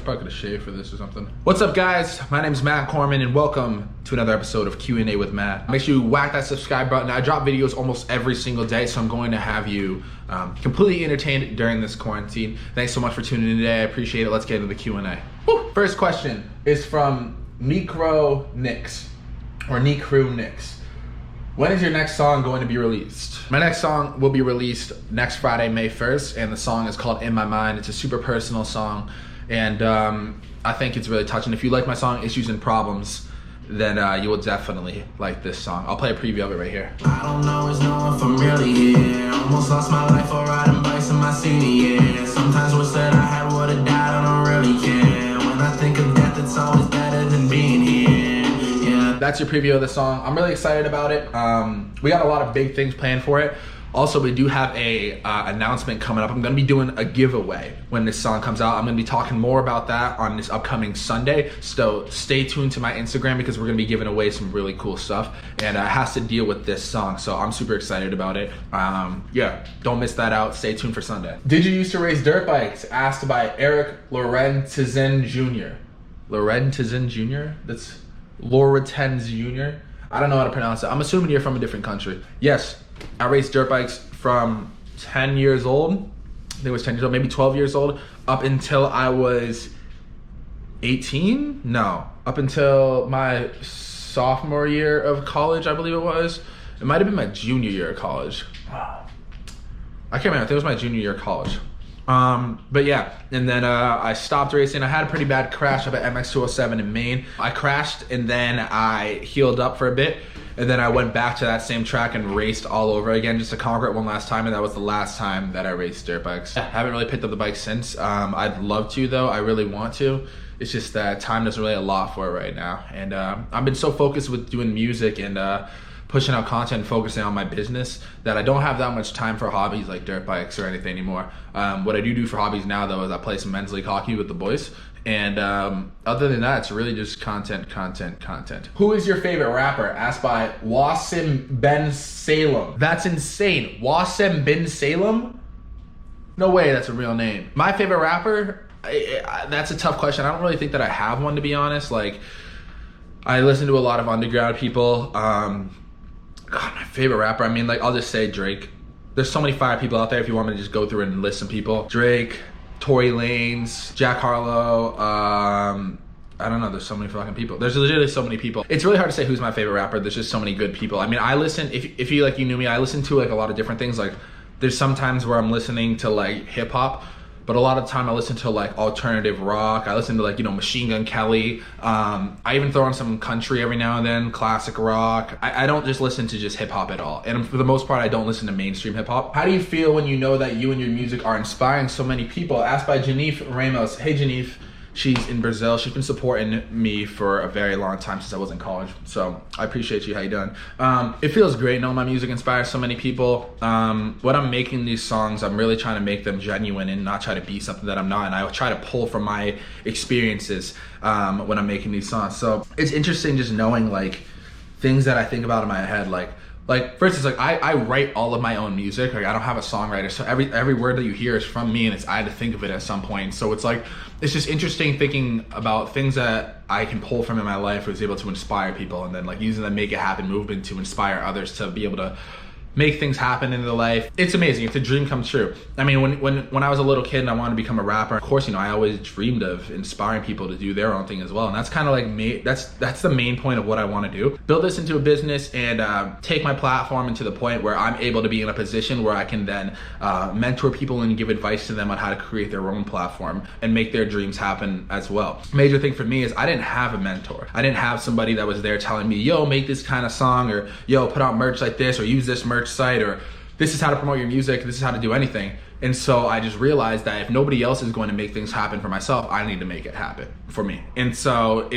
probably could have shaved for this or something. What's up, guys? My name is Matt Corman, and welcome to another episode of Q&A with Matt. Make sure you whack that subscribe button. I drop videos almost every single day, so I'm going to have you completely entertained during this quarantine. Thanks so much for tuning in today. I appreciate it. Let's get into the Q&A. Woo! First question is from Necro Nix, or Necro Nix. When is your next song going to be released? My next song will be released next Friday, May 1st, and the song is called In My Mind. It's a super personal song, and I think it's really touching. If you like my song, Issues and Problems, then you will definitely like this song. I'll play a preview of it right here. I don't always know if I'm really here. Almost lost my life for riding bikes in my senior year. Sometimes wish that I had would've died, I don't really care. When I think of death, it's always better than being here. That's your preview of the song. I'm really excited about it. We got a lot of big things planned for it. Also, we do have a announcement coming up. I'm gonna be doing a giveaway when this song comes out. I'm gonna be talking more about that on this upcoming Sunday. So stay tuned to my Instagram because we're gonna be giving away some really cool stuff, and it has to deal with this song. So I'm super excited about it. Yeah, don't miss that out. Stay tuned for Sunday. Did you used to race dirt bikes? Asked by Eric Lorentizin Jr. Lorentizin Jr.? That's Loretens Jr. I don't know how to pronounce it. I'm assuming you're from a different country. Yes, I raced dirt bikes from 10 years old. I think it was 10 years old, maybe 12 years old, up until I was 18? No, up until my sophomore year of college, I believe it was. It might have been my junior year of college. I can't remember, I think it was my junior year of college. But yeah, and then I stopped racing. I had a pretty bad crash up at MX207 in Maine. I crashed and then I healed up for a bit, and then I went back to that same track and raced all over again just to conquer it one last time, and that was the last time that I raced dirt bikes. I haven't really picked up the bike since. I'd love to though, I really want to. It's just that time doesn't really allow for it right now, and I've been so focused with doing music and pushing out content and focusing on my business that I don't have that much time for hobbies like dirt bikes or anything anymore. What I do for hobbies now though is I play some men's league hockey with the boys, and other than that, it's really just content. Who is your favorite rapper? Asked by Wasim Ben Salem. That's insane. Wasim Ben Salem? No way that's a real name. My favorite rapper? That's a tough question. I don't really think that I have one, to be honest. Like, I listen to a lot of underground people. God, my favorite rapper, I mean, like, I'll just say Drake. There's so many fire people out there if you want me to just go through and list some people. Drake, Tory Lanez, Jack Harlow, I don't know, there's so many fucking people. There's literally so many people. It's really hard to say who's my favorite rapper. There's just so many good people. I mean, I listen, if you like, you knew me, I listen to like a lot of different things. Like, there's some times where I'm listening to like hip hop, but a lot of the time I listen to like alternative rock. I listen to like, you know, Machine Gun Kelly. I even throw on some country every now and then, classic rock. I don't just listen to just hip hop at all. And for the most part, I don't listen to mainstream hip hop. How do you feel when you know that you and your music are inspiring so many people? Asked by Janif Ramos. Hey Janif. She's in Brazil. She's been supporting me for a very long time since I was in college. So I appreciate you. How you doing? It feels great knowing my music inspires so many people. When I'm making these songs, I'm really trying to make them genuine and not try to be something that I'm not. And I try to pull from my experiences when I'm making these songs. So it's interesting just knowing like things that I think about in my head. Like for instance, like I write all of my own music. Like I don't have a songwriter, so every word that you hear is from me, and I had to think of it at some point. So it's like, it's just interesting thinking about things that I can pull from in my life was able to inspire people, and then like using the Make It Happen movement to inspire others to be able to make things happen in their life. It's amazing. It's a dream come true. I mean, when I was a little kid and I wanted to become a rapper, of course, you know, I always dreamed of inspiring people to do their own thing as well. And that's kind of like me. That's the main point of what I want to do. Build this into a business and take my platform into the point where I'm able to be in a position where I can then mentor people and give advice to them on how to create their own platform and make their dreams happen as well. Major thing for me is I didn't have a mentor. I didn't have somebody that was there telling me, yo, make this kind of song, or yo, put out merch like this, or use this merch site, or this is how to promote your music, this is how to do anything. And so I just realized that if nobody else is going to make things happen for myself, I need to make it happen for me. And so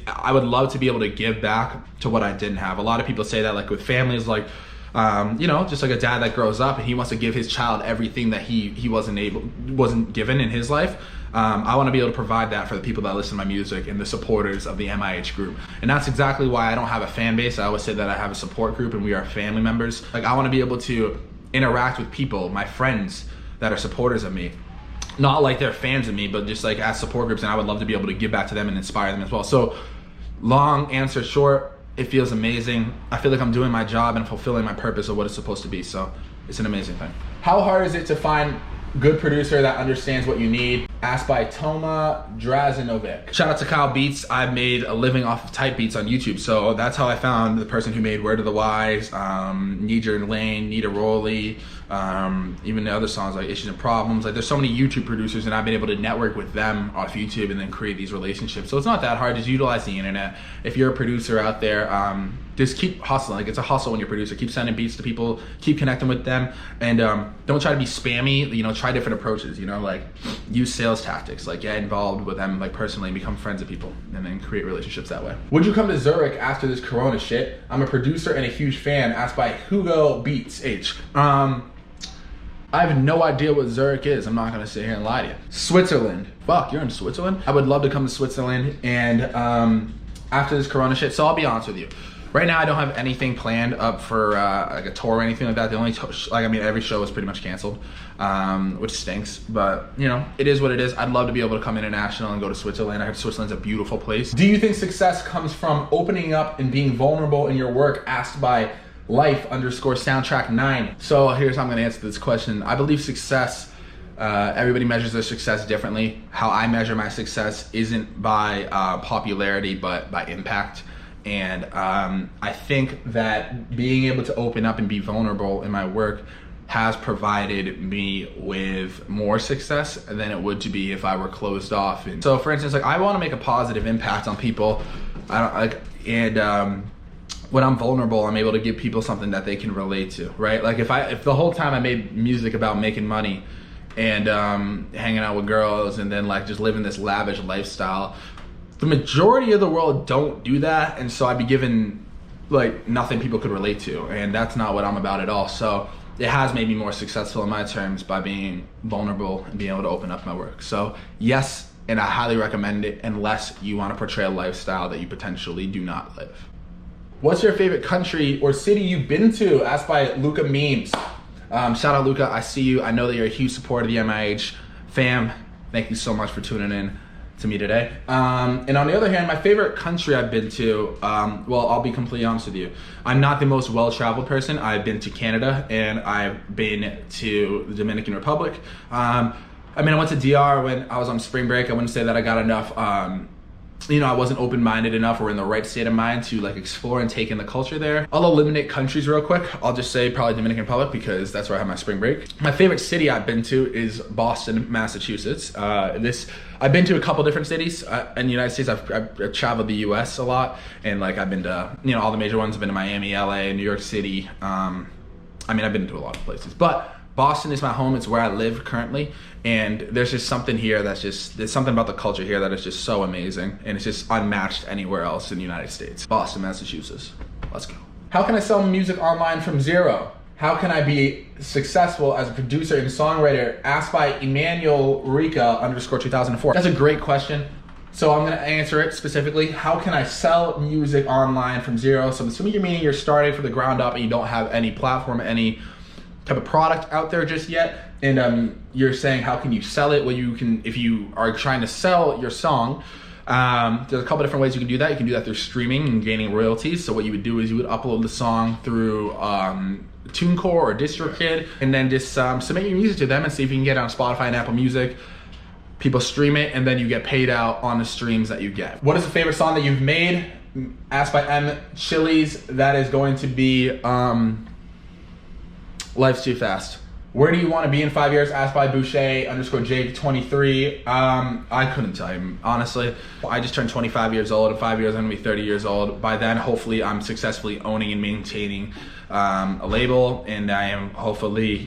I would love to be able to give back to what I didn't have. A lot of people say that, like with families, like you know, just like a dad that grows up and he wants to give his child everything that he wasn't given in his life. I want to be able to provide that for the people that listen to my music and the supporters of the MIH group. And that's exactly why I don't have a fan base. I always say that I have a support group and we are family members. Like, I want to be able to interact with people, my friends that are supporters of me, not like they're fans of me, but just like as support groups, and I would love to be able to give back to them and inspire them as well. So long answer short, it feels amazing. I feel like I'm doing my job and fulfilling my purpose of what it's supposed to be. So it's an amazing thing. How hard is it to find good producer that understands what you need? Asked by Toma Drazinovic. Shout out to Kyle Beats. I made a living off of type beats on YouTube. So that's how I found the person who made Word of the Wise, Need Your Lane, Need a Rolly, even the other songs like Issues and Problems. Like there's so many YouTube producers, and I've been able to network with them off YouTube and then create these relationships. So it's not that hard. Just utilize the internet. If you're a producer out there, just keep hustling. Like it's a hustle when you're a producer. Keep sending beats to people, keep connecting with them, and don't try to be spammy. You know, try different approaches. You know, like use sales tactics. Like get involved with them like personally, and become friends with people, and then create relationships that way. Would you come to Zurich after this Corona shit? I'm a producer and a huge fan. Asked by Hugo Beats H. I have no idea what Zurich is. I'm not gonna sit here and lie to you. Switzerland. Fuck, you're in Switzerland? I would love to come to Switzerland, and after this Corona shit, so I'll be honest with you. Right now, I don't have anything planned up for like a tour or anything like that. The only every show is pretty much canceled, which stinks. But you know, it is what it is. I'd love to be able to come international and go to Switzerland. I heard Switzerland's a beautiful place. Do you think success comes from opening up and being vulnerable in your work? Asked by life_soundtrack9. So here's how I'm gonna answer this question. I believe success, everybody measures their success differently. How I measure my success isn't by popularity, but by impact. And I think that being able to open up and be vulnerable in my work has provided me with more success than it would to be if I were closed off. And so for instance, like I wanna make a positive impact on people. When I'm vulnerable, I'm able to give people something that they can relate to, right? Like if the whole time I made music about making money and hanging out with girls and then like just living this lavish lifestyle, the majority of the world don't do that, and so I'd be given like nothing people could relate to, and that's not what I'm about at all. So it has made me more successful in my terms by being vulnerable and being able to open up my work. So yes, and I highly recommend it unless you want to portray a lifestyle that you potentially do not live. What's your favorite country or city you've been to? Asked by Luca Memes. Shout out Luca, I see you. I know that you're a huge supporter of the MIH fam. Thank you so much for tuning in to me today. And on the other hand, my favorite country I've been to, well, I'll be completely honest with you. I'm not the most well-traveled person. I've been to Canada and I've been to the Dominican Republic. I went to DR when I was on spring break. I wouldn't say that I got enough, I wasn't open-minded enough or in the right state of mind to like explore and take in the culture there. I'll eliminate countries real quick. I'll just say probably Dominican Republic because that's where I have my spring break. My favorite city I've been to is Boston, Massachusetts. I've been to a couple different cities in the United States. I've traveled the US a lot, and like I've been to all the major ones. I've been to Miami, LA, New York City. I've been to a lot of places, but Boston is my home. It's where I live currently, and there's just something here there's something about the culture here that is just so amazing, and it's just unmatched anywhere else in the United States. Boston, Massachusetts. Let's go. How can I sell music online from zero? How can I be successful as a producer and songwriter? Asked by Emmanuel Rica _2004. That's a great question. So I'm gonna answer it specifically. How can I sell music online from zero? So I'm assuming you're meaning you're starting from the ground up and you don't have any platform, any type of product out there just yet, and you're saying how can you sell it? Well, you can, if you are trying to sell your song, there's a couple different ways you can do that. You can do that through streaming and gaining royalties. So what you would do is you would upload the song through TuneCore or DistroKid, and then just submit your music to them and see if you can get it on Spotify and Apple Music. People stream it, and then you get paid out on the streams that you get. What is the favorite song that you've made? Asked by M Chili's. That is going to be Life's Too Fast. Where do you want to be in 5 years? Asked by Boucher _Jake23. I couldn't tell you, honestly. I just turned 25 years old. In 5 years, I'm gonna be 30 years old. By then, hopefully, I'm successfully owning and maintaining a label, and I am hopefully,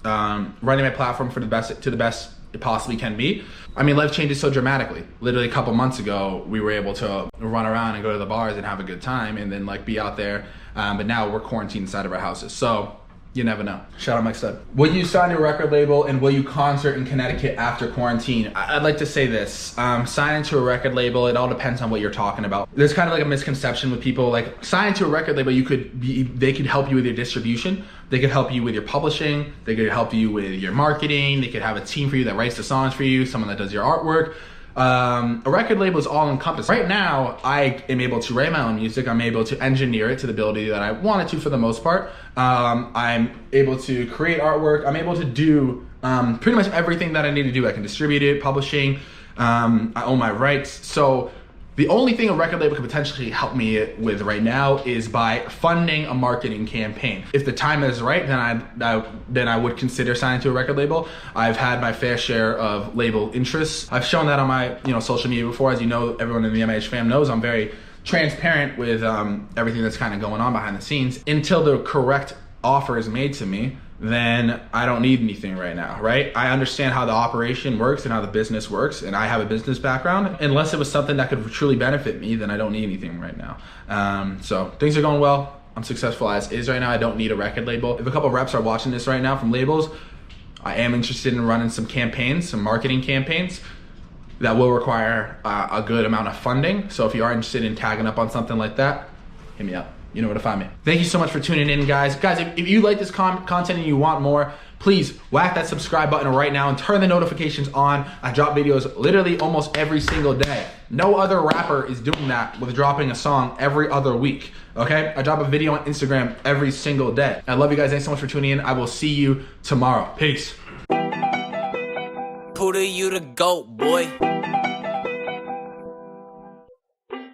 running my platform to the best it possibly can be. Life changes so dramatically. Literally a couple months ago, we were able to run around and go to the bars and have a good time, and then like be out there. But now we're quarantined inside of our houses. So You never know. Shout out Mike Stud. Will you sign to a record label and will you concert in Connecticut after quarantine? I'd like to say this. Signing to a record label, it all depends on what you're talking about. There's kind of like a misconception with people, like signing to a record label, they could help you with your distribution. They could help you with your publishing. They could help you with your marketing. They could have a team for you that writes the songs for you, someone that does your artwork. A record label is all encompassing. Right now, I am able to write my own music. I'm able to engineer it to the ability that I wanted to for the most part. I'm able to create artwork. I'm able to do pretty much everything that I need to do. I can distribute it, publishing. I own my rights. So the only thing a record label could potentially help me with right now is by funding a marketing campaign. If the time is right, then I would consider signing to a record label. I've had my fair share of label interests. I've shown that on my social media before. As you know, everyone in the MIH fam knows I'm very transparent with everything that's kind of going on behind the scenes. Until the correct offer is made to me, then I don't need anything right now, right? I understand how the operation works and how the business works, and I have a business background. Unless it was something that could truly benefit me, then I don't need anything right now. So things are going well. I'm successful as is right now. I don't need a record label. If a couple reps are watching this right now from labels, I am interested in running some campaigns, some marketing campaigns that will require a good amount of funding. So if you are interested in tagging up on something like that, hit me up. You know where to find me. Thank you so much for tuning in, guys. Guys, if you like this content and you want more, please whack that subscribe button right now and turn the notifications on. I drop videos literally almost every single day. No other rapper is doing that with dropping a song every other week, okay? I drop a video on Instagram every single day. I love you guys. Thanks so much for tuning in. I will see you tomorrow. Peace. Puda, you the GOAT, boy.